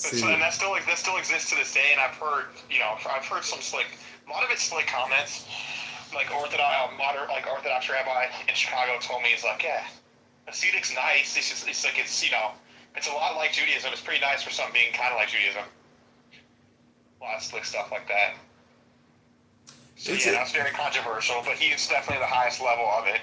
See, And that still exists to this day. And I've heard some a lot of it's comments. Like Orthodox rabbi in Chicago told me, he's like, yeah, Hasidic's nice. It's a lot like Judaism. It's pretty nice for something being kind of like Judaism. A lot of slick stuff like that. So that's very controversial, but he's definitely the highest level of it.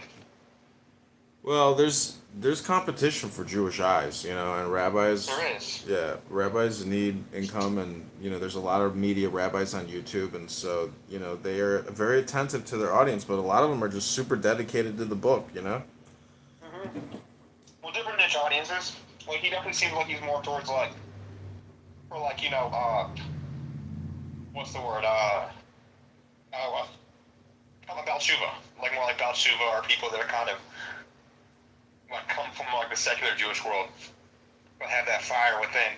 well, there's competition for Jewish eyes, and rabbis. There is. Yeah, rabbis need income, and there's a lot of media rabbis on YouTube, and so they are very attentive to their audience, but a lot of them are just super dedicated to the book. Mm-hmm. Well, different niche audiences. Like he definitely seems like he's more towards what's the word? About Shuva, like more like Bal Shuva, or people that are kind of come from the secular Jewish world, but have that fire within.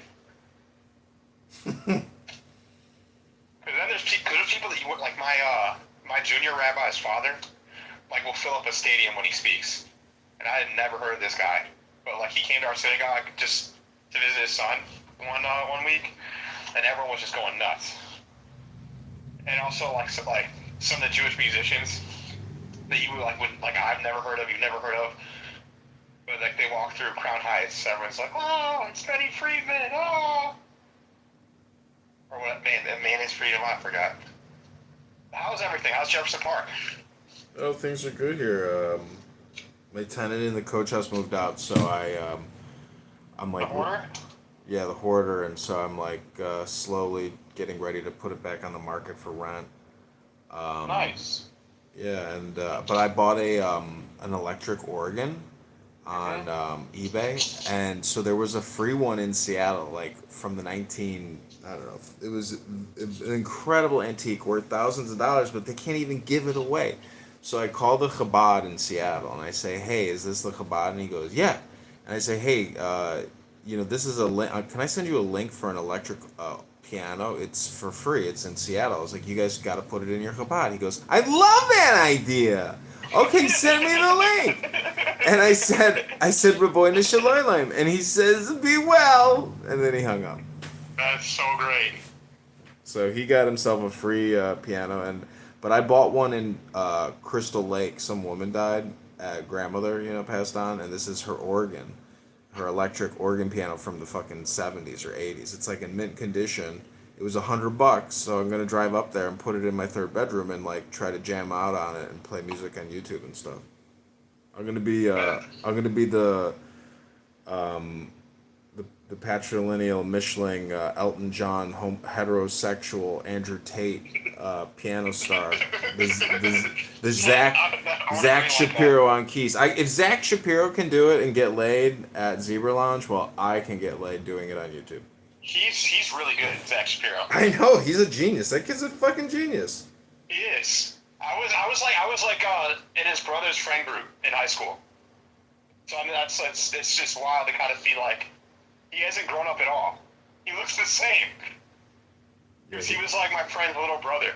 Because then there's people that you would like. My junior rabbi's father, will fill up a stadium when he speaks, and I had never heard of this guy, but he came to our synagogue just to visit his son one week, and everyone was just going nuts. And also some of the Jewish musicians that you would I've never heard of, you've never heard of. But they walk through Crown Heights, everyone's like, oh, it's Benny Friedman, oh. Or what man is freedom, I forgot. How's everything? How's Jefferson Park? Oh, things are good here. My tenant in the coach house moved out, so I'm The Hoarder? yeah, the hoarder, and so I'm slowly getting ready to put it back on the market for rent. Nice. Yeah, and but I bought an electric organ on eBay, and so there was a free one in Seattle, from the 19. I don't know. It was an incredible antique worth thousands of dollars, but they can't even give it away. So I call the Chabad in Seattle, and I say, "Hey, is this the Chabad?" And he goes, "Yeah." And I say, "Hey, this is a link. Can I send you a link for an electric piano? It's for free. It's in Seattle." I was like, "You guys got to put it in your Chabad." He goes, "I love that idea. Okay, send me the link." And I said, "Raboy Shalom," and he says, "Be well," and then he hung up. That's so great. So he got himself a free piano, but I bought one in Crystal Lake. Some woman died, grandmother, passed on, and this is her organ, her electric organ piano from the fucking 70s or 80s. It's in mint condition. It was $100, so I'm gonna drive up there and put it in my third bedroom and try to jam out on it and play music on YouTube and stuff. I'm gonna be the patrilineal Michelin Elton John heterosexual Andrew Tate piano star, the Zach Shapiro on keys. If Zach Shapiro can do it and get laid at Zebra Lounge, well, I can get laid doing it on YouTube. He's really good, Zach Shapiro. I know, he's a genius. That kid's a fucking genius. He is. I was in his brother's friend group in high school. So it's just wild to kind of be he hasn't grown up at all. He looks the same. He was like my friend's little brother.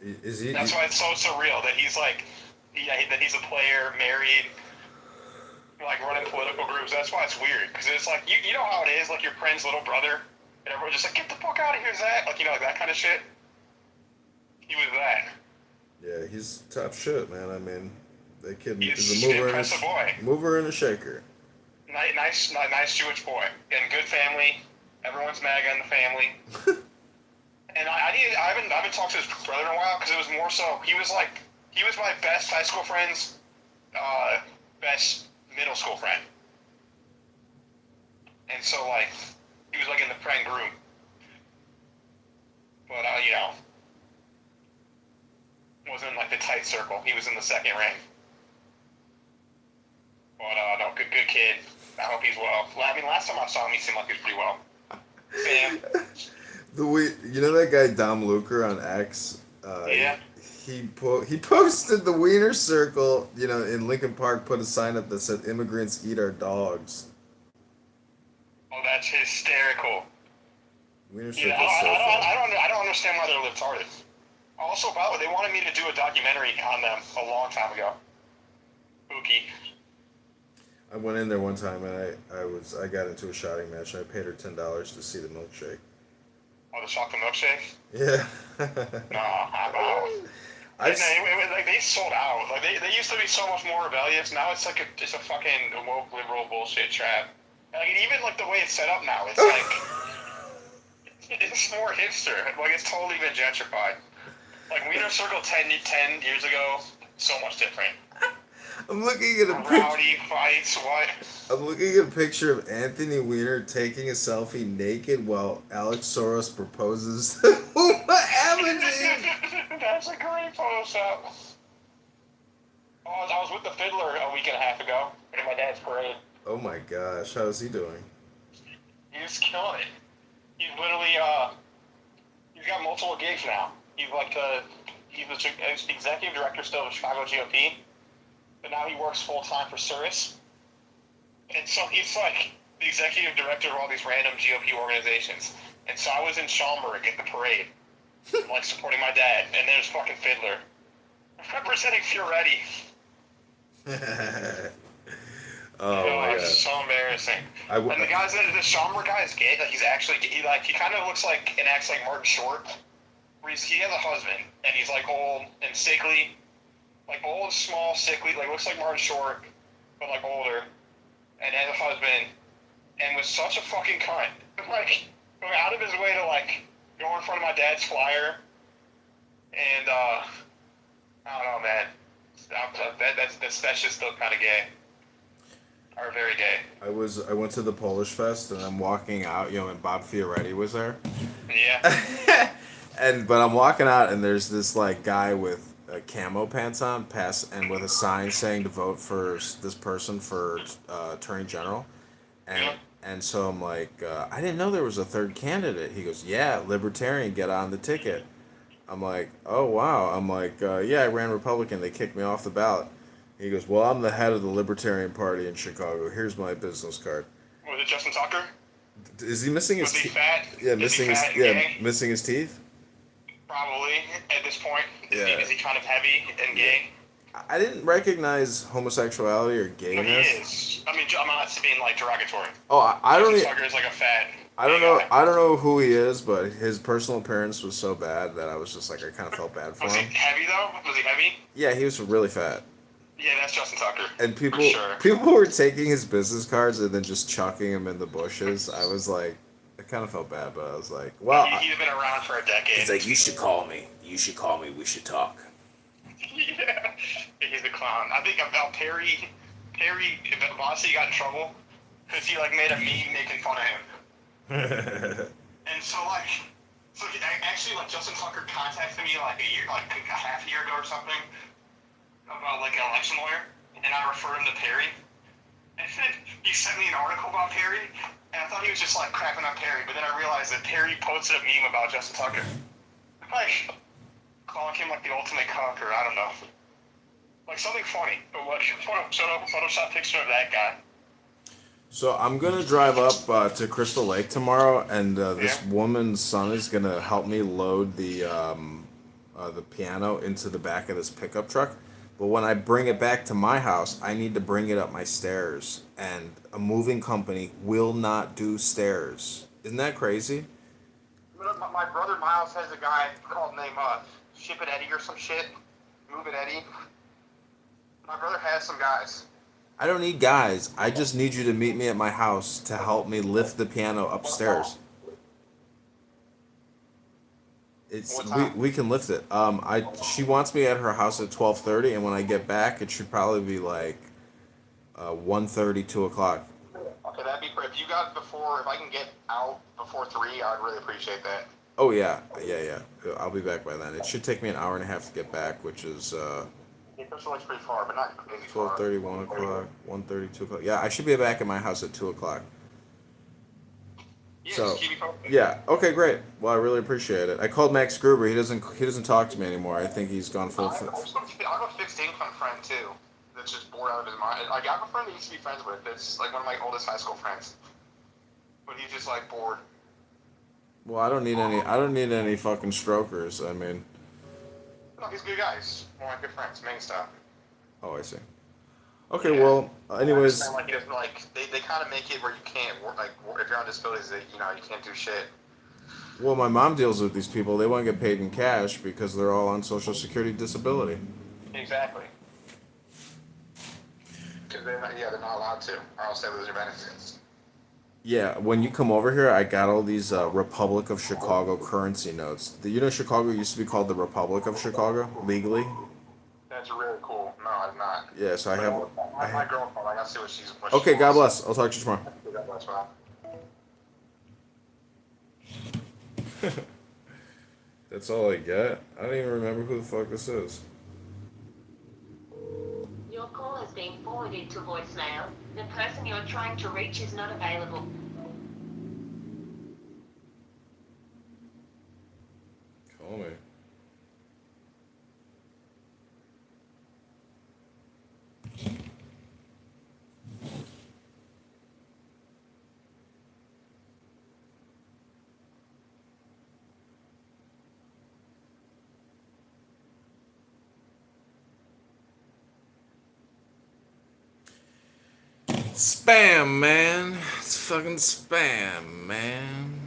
Is he? That's why it's so surreal that he's that he's a player, married, running political groups. That's why it's weird, because it's you know how it is, your friend's little brother, and everyone's just get the fuck out of here, Zach. That kind of shit. He was that. Yeah, he's top shit, man. I mean, that kid is a mover and a shaker. Nice Jewish boy. And good family. Everyone's MAGA in the family. And I haven't talked to his brother in a while, because it was more so he was my best high school friend's best middle school friend. And so he was in the friend group. But wasn't in the tight circle. He was in the second ring. But no, good kid. I hope he's well. I mean, last time I saw him, he seemed like he was pretty well. Sam. That guy Dom Luker on X? Yeah. He posted the Wiener Circle, in Lincoln Park, put a sign up that said "Immigrants eat our dogs." Oh, that's hysterical. Wiener Circle. Yeah, I don't understand why they're retarded. Also, by the way, they wanted me to do a documentary on them a long time ago. Spooky. I went in there one time and I got into a shouting match and I paid her $10 to see the milkshake. Oh, the chocolate milkshake? Yeah. No, I'm out. I've No, like they sold out. Like they used to be so much more rebellious. Now it's like it's a fucking woke liberal bullshit trap. Like even like the way it's set up now, it's like it's more hipster. Like it's totally been gentrified. Like Wiener Circle 10 years ago, so much different. I'm looking at a picture. Rowdy fights, what? I'm looking at a picture of Anthony Weiner taking a selfie naked while Alex Soros proposes to Uma Abedin. That's a great Photoshop. Oh, I was with the Fiddler a week and a half ago in my dad's parade. Oh my gosh, how is he doing? He's killing it. He's literally he's got multiple gigs now. He's like he's the executive director still of the Chicago GOP, but now he works full time for Cirrus. And so he's like the executive director of all these random GOP organizations. And so I was in Schaumburg at the parade, like supporting my dad, and there's fucking Fiddler representing Fioretti. Oh my god. It's so embarrassing. And the guys that the Schaumburg guy is gay. Like he's actually he kind of looks like and acts like Martin Short. Where he has a husband and he's like old and sickly, like old, small, sickly. Like looks like Martin Short, but like older, and has a husband, and was such a fucking cunt. Like going out of his way to like go in front of my dad's flyer, and I don't know, man. That's just still kind of gay. Or very gay. I went to the Polish Fest and I'm walking out, and Bob Fioretti was there. Yeah. But I'm walking out and there's this like guy with camo pants on, and with a sign saying to vote for this person for attorney general, and so I'm like, I didn't know there was a third candidate. He goes, yeah, libertarian, get on the ticket. I'm like, oh wow. I'm like, yeah, I ran Republican. They kicked me off the ballot. He goes, well, I'm the head of the Libertarian Party in Chicago. Here's my business card. Was it Justin Tucker? Is he missing his teeth? Was he fat? Yeah, missing his teeth. Probably at this point. Yeah. Is he kind of heavy and gay? I didn't recognize homosexuality or gayness. No, he is. I mean, I'm not being like derogatory. Oh, I don't. Justin Tucker is like a fat. I don't know. I don't know who he is, but his personal appearance was so bad that I was just like, I kind of felt bad for him. Was he heavy though? Was he heavy? Yeah, he was really fat. Yeah, that's Justin Tucker. And people were taking his business cards and then just chucking him in the bushes. I was like, I kind of felt bad, but I was like, well, he's been around for a decade. He's like, you should call me. You should call me. We should talk. Yeah, he's a clown. I think about Perry Bossy got in trouble because he like made a meme making fun of him. And so actually Justin Tucker contacted me like a half a year ago or something about like an election lawyer, and I referred him to Perry. And then he sent me an article about Perry, and I thought he was just like crapping on Perry, but then I realized that Perry posted a meme about Justin Tucker. Like, calling him like the ultimate conqueror, I don't know. Like something funny, but like Photoshop picture of that guy. So I'm gonna drive up to Crystal Lake tomorrow, and this woman's son is gonna help me load the piano into the back of this pickup truck. But when I bring it back to my house, I need to bring it up my stairs, and a moving company will not do stairs. Isn't that crazy? My brother Miles has a guy called Ship It Eddie or some shit. Move It Eddie. My brother has some guys. I don't need guys. I just need you to meet me at my house to help me lift the piano upstairs. We can lift it. She wants me at her house at 12:30, and when I get back, it should probably be like 1:30, 2 o'clock. Okay, that'd be great. If you got if I can get out before 3, I'd really appreciate that. Oh yeah. I'll be back by then. It should take me an hour and a half to get back, which is. Crystal Lake's pretty far, but not crazy 12:30, 1 o'clock, 1:30, 2 o'clock. Yeah, I should be back at my house at 2 o'clock. Yeah, so, just keep me posted. Yeah. Okay, great. Well, I really appreciate it. I called Max Gruber. He doesn't talk to me anymore. I think he's gone full. I have a fixed income friend too. That's just bored out of his mind. Like I have a friend that used to be friends with. That's like one of my oldest high school friends. But he's just like bored. Well, I don't need any fucking strokers. I mean. No, he's good guys. More like good friends. Main stuff. Oh, I see. Okay, Yeah. well, I anyways, understand, like, he doesn't, like, they kind of make it where you can't work, like, if you're on disabilities, you can't do shit. well, my mom deals with these people. They want to get paid in cash because they're all on Social Security disability. Exactly. Because they're not allowed to, or else they lose their benefits. Yeah, when you come over here, I got all these Republic of Chicago currency notes. You know, Chicago used to be called the Republic of Chicago legally. That's really cool. No, I'm not. Yeah, so I But have. my girlfriend, I gotta see what she Okay, God wants. bless. I'll talk to you tomorrow. That's why. That's all I get. I don't even remember who the fuck this is. Your call has been forwarded to voicemail. The person you're trying to reach is not available. Call me. Spam, man. It's fucking spam, man.